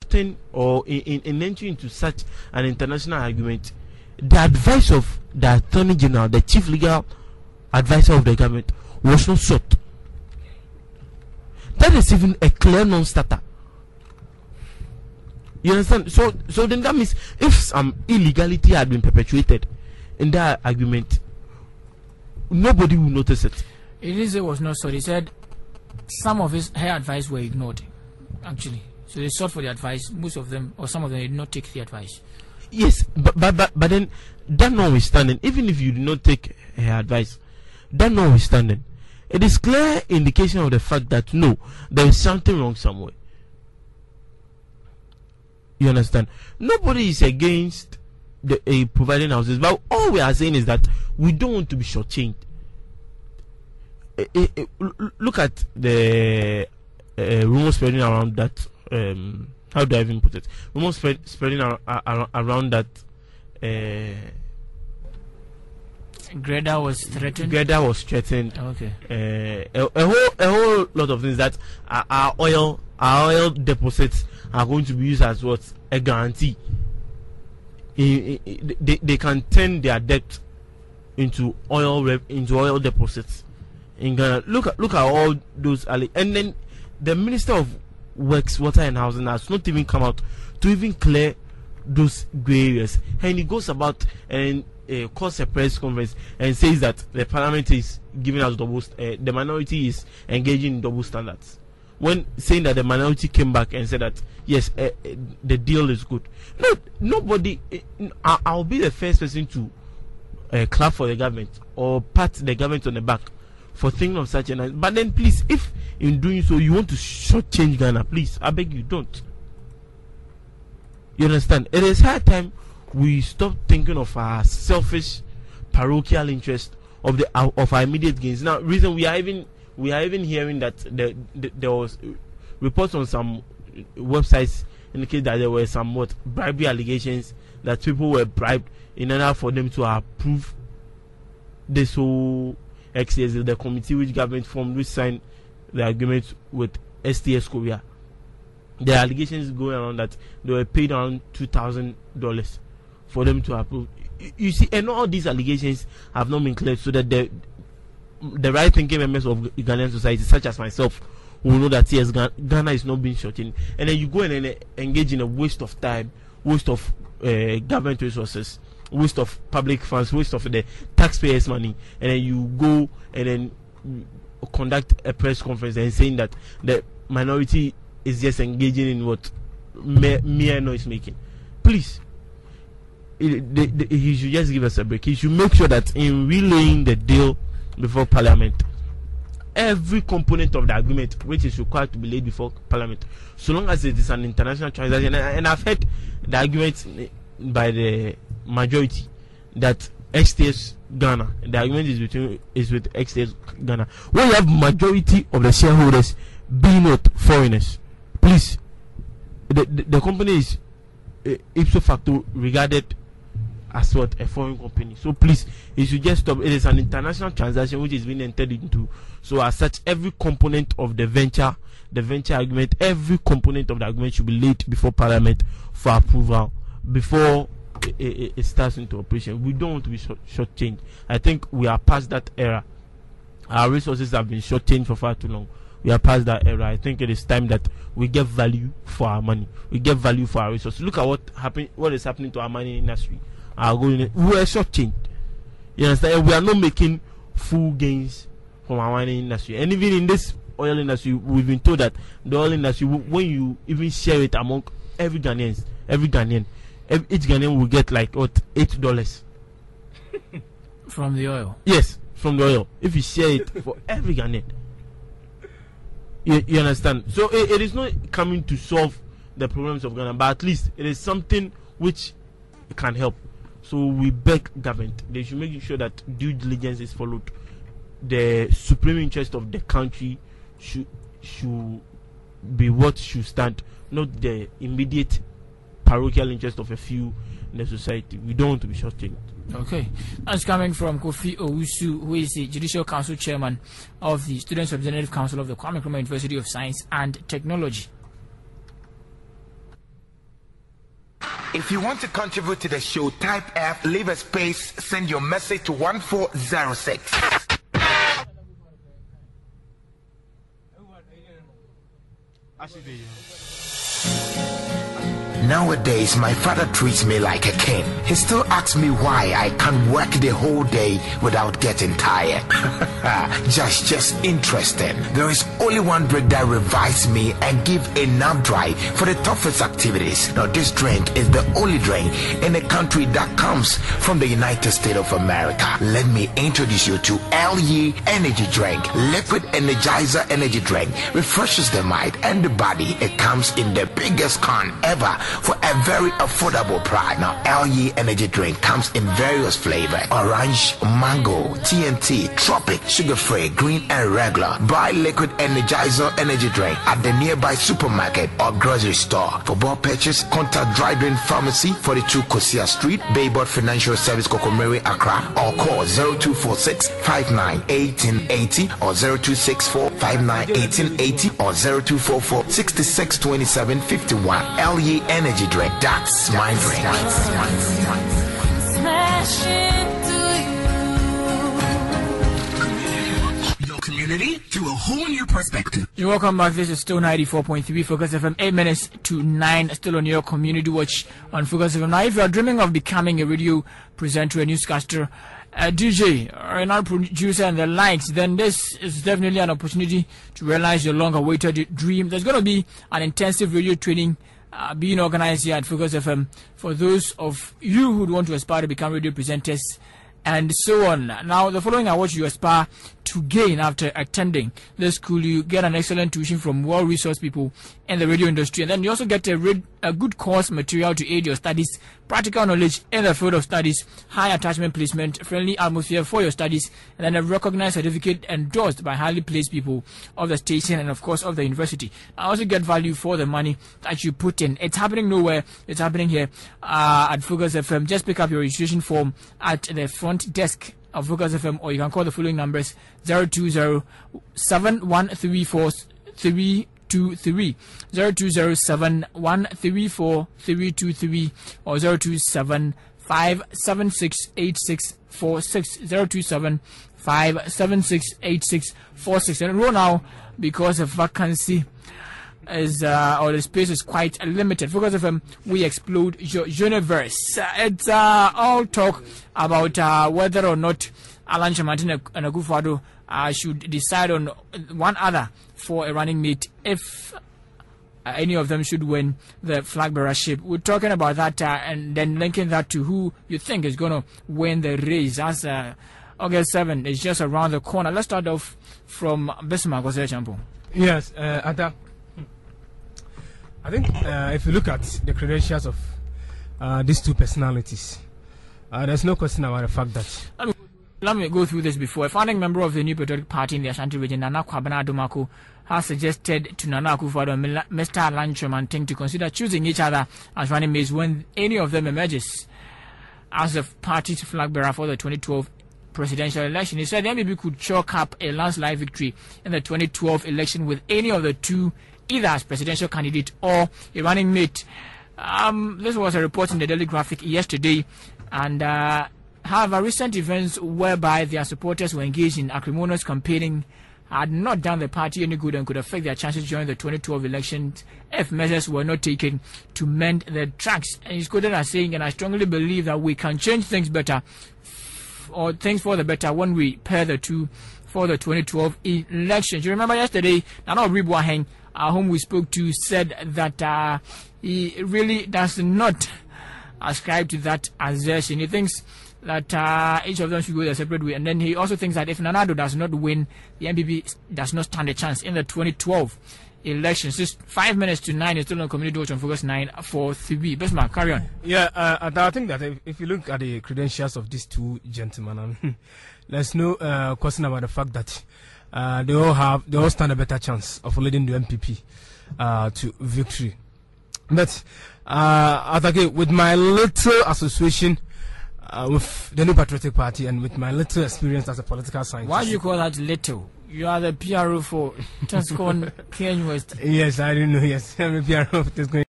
accepting or in entering into such an international agreement, the advice of the Attorney General, the chief legal advisor of the government, was not sought. That is even a clear non-starter. You understand? So then that means if some illegality had been perpetuated in that agreement, nobody will notice it. It was not so. He said some of her advice were ignored, actually. So they sought for the advice. Most of them, or some of them, did not take the advice. Yes, but then, that notwithstanding, even if you do not take her advice, that notwithstanding, it is clear indication of the fact that no, there is something wrong somewhere. You understand? Nobody is against providing houses, but all we are saying is that we don't want to be shortchanged. Look at the rumors spreading around that. How do I even put it? Rumors spreading around that. Greta was threatened. Okay. A whole lot of things that our oil deposits are going to be used as what, a guarantee. They can turn their debt into oil deposits in Ghana. Look at all those, and then the Minister of Works, Water and Housing has not even come out to even clear those gray areas, and he goes about and calls a press conference and says that the parliament is giving us the minority is engaging in double standards, when saying that the minority came back and said that yes, the deal is good. No, nobody. I'll be the first person to clap for the government or pat the government on the back for thinking of such an. But then, please, if in doing so you want to shortchange Ghana, please, I beg you, don't. You understand? It is high time we stop thinking of our selfish parochial interest of our immediate gains. Now, reason we are even hearing that there was reports on some websites indicate that there were some bribery allegations, that people were bribed in order for them to approve this whole XCS, the committee which government formed, which signed the agreement with STS Korea. The allegations going around that they were paid around $2,000 for them to approve. You see, and all these allegations have not been cleared, so that the right thinking members of Ghanaian society, such as myself, will know that yes, Ghana is not being shortened. And then you go and engage in a waste of time, waste of government resources, waste of public funds, waste of the taxpayers' money, and then you go and then conduct a press conference and saying that the minority is just engaging in what mere noise making. Please, he should just give us a break. He should make sure that in relaying the deal before Parliament, every component of the agreement which is required to be laid before Parliament, so long as it is an international transaction, and I've heard the argument by the majority that XTS Ghana, the agreement is with XTS Ghana, where you have majority of the shareholders being not foreigners. Please, the company is ipso facto regarded as what, a foreign company. So please, you should just stop. It is an international transaction which is being entered into. So as such, every component of the venture agreement, every component of the agreement should be laid before Parliament for approval before it starts into operation. We don't want to be shortchanged. I think we are past that era. Our resources have been shortchanged for far too long. We are past that era. I think it is time that we get value for our money. We get value for our resources. Look at what is happening to our mining industry. We are shortchanged. You understand? We are not making full gains from our mining industry. And even in this oil industry, we've been told that the oil industry, when you even share it among each Ghanaian will get like what, $8 from the oil. Yes, from the oil. If you share it for every Ghanaian. You understand? So it is not coming to solve the problems of Ghana, but at least it is something which can help. So we beg government, they should make sure that due diligence is followed. The supreme interest of the country should be what should stand, not the immediate parochial interest of a few in the society. We don't want to be shortchanged. Okay, that's coming from Kofi Owusu, who is the Judicial Council Chairman of the Students' Representative Council of the Kwame Nkrumah University of Science and Technology. If you want to contribute to the show, type F, leave a space, send your message to 1406. Nowadays, my father treats me like a king. He still asks me why I can't work the whole day without getting tired. just interesting. There is only one drink that revives me and gives enough drive for the toughest activities. Now, this drink is the only drink in the country that comes from the United States of America. Let me introduce you to LE Energy Drink. Liquid Energizer Energy Drink refreshes the mind and the body. It comes in the biggest can ever for a very affordable price. Now, LE Energy Drink comes in various flavors: orange, mango, TNT, tropic, sugar-free, green, and regular. Buy Liquid Energizer Energy Drink at the nearby supermarket or grocery store. For more purchase, contact Dryden Pharmacy, 42 Kosia Street, Bayboard Financial Service, Kokomeri, Accra, or call 0246 59 1880 or 0264 59 1880 or 0244 66 27 51. LE Energy Drink, that's my drink. Your community through a whole new perspective. You're welcome back. This is still 94.3 Focus FM, 8 minutes to 9, still on your community watch on Focus FM. Now, if you are dreaming of becoming a radio presenter, a newscaster, a DJ, or an producer and the likes, then this is definitely an opportunity to realize your long-awaited dream. There's going to be an intensive radio training being organized here at Focus FM for those of you who want to aspire to become radio presenters and so on. Now, the following are what you aspire to gain after attending this school. You get an excellent tuition from well-resourced people in the radio industry, and then you also get a good course material to aid your studies, practical knowledge in the field of studies, high attachment placement, friendly atmosphere for your studies, and then a recognized certificate endorsed by highly placed people of the station and, of course, of the university. I also get value for the money that you put in. It's happening nowhere. It's happening here at Focus FM. Just pick up your registration form at the front desk of Focus FM, or you can call the following numbers: 020-7134-323, 020-7134-323, or 027-576-8646, 027-576-8646. And roll now, because of vacancy is or the space is quite limited. Focus FM, we explode your universe. It's all talk about whether or not John-Alan-Kyeremanteng and Akuffo-Addo should decide on one other for a running mate if any of them should win the flag bearership. We're talking about that and then linking that to who you think is going to win the race. As August 7 is just around the corner. Let's start off from Bismarck. Yes, Ada. I think if you look at the credentials of these two personalities, there's no question about the fact that... Let me go through this before. A founding member of the new-patriotic-party in the Ashanti region, nana-addo-dankwa-akuffo-addo, has suggested to Nana-Akufo-Addo and Mr. John-Alan-Kyeremanteng to consider choosing each other as running mates when any of them emerges as the party's flag bearer for the 2012 presidential election. He said the MPP could chalk up a landslide victory in the 2012 election with any of the two, either as presidential candidate or a running mate. This was a report in the Daily Graphic yesterday, and however, recent events whereby their supporters were engaged in acrimonious campaigning had not done the party any good and could affect their chances during the 2012 elections if measures were not taken to mend the tracks. And he's quoted as saying, and I strongly believe that we can change things better, or things for the better, when we pair the two for the 2012 elections. You remember yesterday, Nana Ribuaheng, whom we spoke to, said that he really does not ascribe to that assertion. He thinks that each of them should go their separate way, and then he also thinks that if Nana-Addo does not win, the MPP does not stand a chance in the 2012 elections. Just 5 minutes to 9 is still on Community Watch on Focus 943. Bismarck, carry on. Yeah, I think that if you look at the credentials of these two gentlemen, there's no question about the fact that they all stand a better chance of leading the MPP to victory. But with my little association with the new-patriotic-party and with my little experience as a political scientist. Why do you call that little? You are the PRO for Tescon Kenya West. Yes, I didn't know. Yes, I'm the PRO for Tescon.